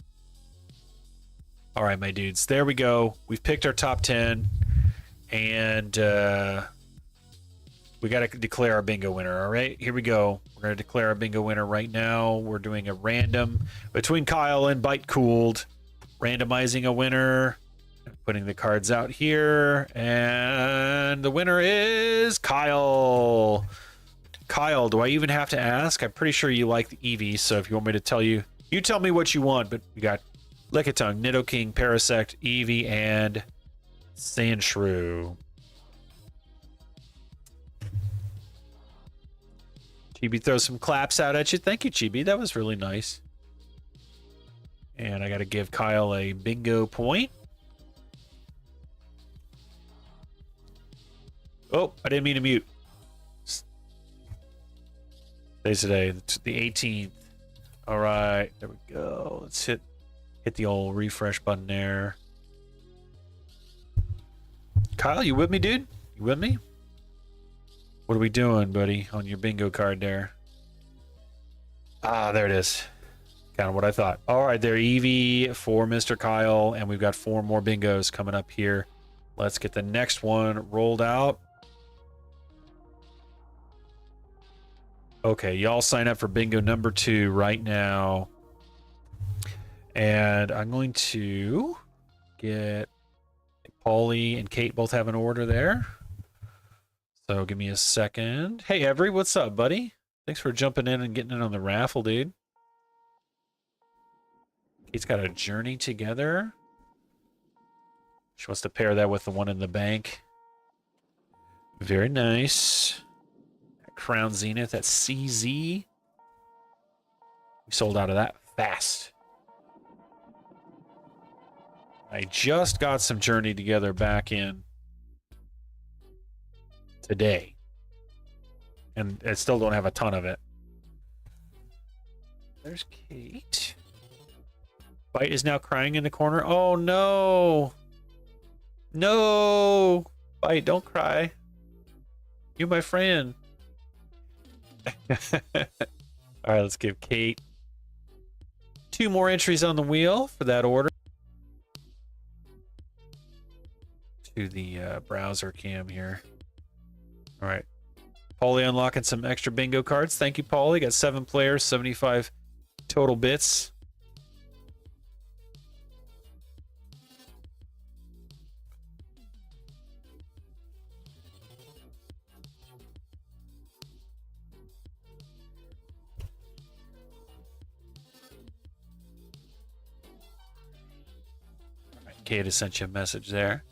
All right, my dudes. There we go. We've picked our top 10, and we gotta declare our bingo winner. All right, here we go. We're gonna declare our bingo winner right now. We're doing a random between Kyle and Bite Cooled, randomizing a winner. Putting the cards out here, and the winner is Kyle. Kyle, do I even have to ask? I'm pretty sure you like the Eevee, so if you want me to tell you, you tell me what you want. But we got Lickitung, Nidoking, Parasect, Eevee, and Sandshrew. Chibi throws some claps out at you. Thank you, Chibi. That was really nice. And I got to give Kyle a bingo point. Oh, I didn't mean to mute. Today's today, the 18th. All right, there we go. Let's hit the old refresh button there. Kyle, you with me, dude? You with me? What are we doing, buddy, on your bingo card there? Ah, there it is. Kind of what I thought. All right, there, Eevee for Mr. Kyle, and we've got 4 more bingos coming up here. Let's get the next one rolled out. Okay, y'all sign up for bingo number 2 right now. And I'm going to get Paulie and Kate both have an order there. So give me a second. Hey, Every, what's up, buddy? Thanks for jumping in and getting in on the raffle, dude. Kate's got a Journey Together. She wants to pair that with the one in the bank. Very nice. Crown Zenith, that's CZ. We sold out of that fast. I just got some Journey Together back in today. And I still don't have a ton of it. There's Kate. Bite is now crying in the corner. Oh no. No. Bite, don't cry. You're my friend. All right, let's give Kate 2 more entries on the wheel for that order. To the browser cam here. All right. Paulie unlocking some extra bingo cards. Thank you, Paulie. Got 7 players, 75 total bits. Kate has sent you a message there.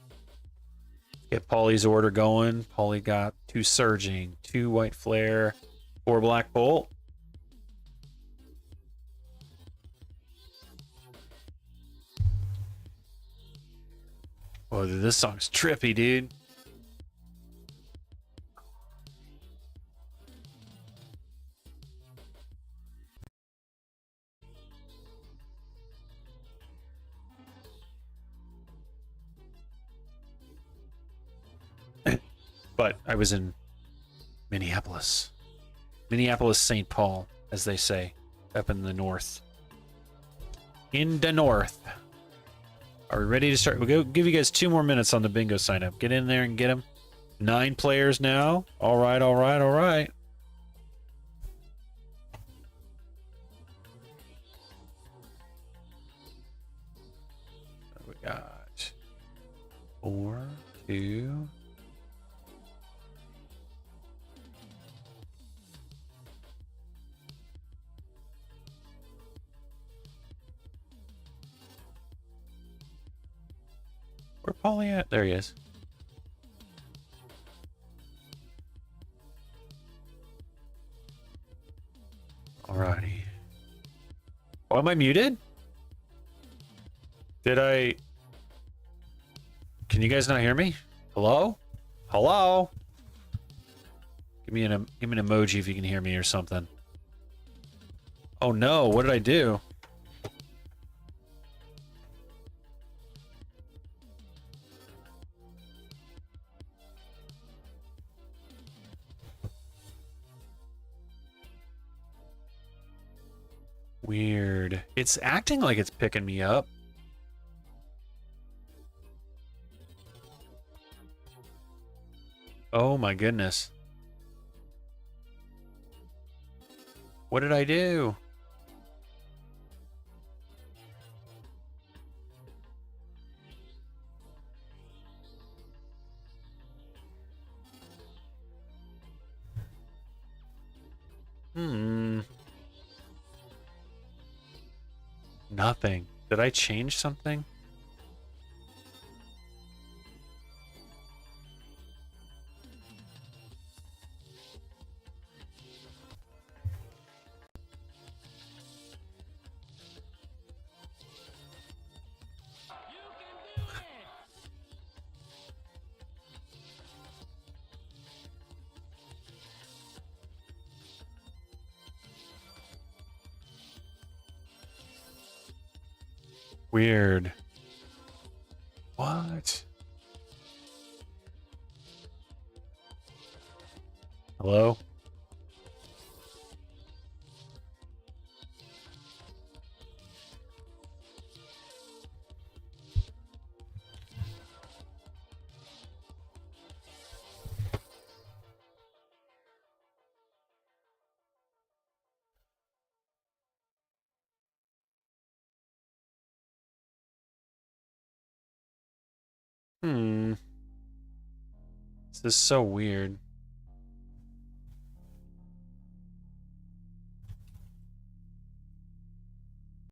Get Paulie's order going. Paulie got 2 Surging, 2 White Flare, 4 Black Bolt. Oh, dude, this song's trippy, dude. But I was in Minneapolis. Minneapolis, St. Paul, as they say, up in the north. In the north. Are we ready to start? We'll give you guys 2 more minutes on the bingo sign up. Get in there and get them. 9 players now. All right, all right, all right. We got 4, 2. Where Paulie at? There he is. Alrighty. Oh, am I muted? Did I... Can you guys not hear me? Hello? Hello? Give me an emoji if you can hear me or something. Oh no, what did I do? Weird. It's acting like it's picking me up. Oh my goodness. What did I do? Nothing. Did I change something? Weird. What? Hello? This is so weird.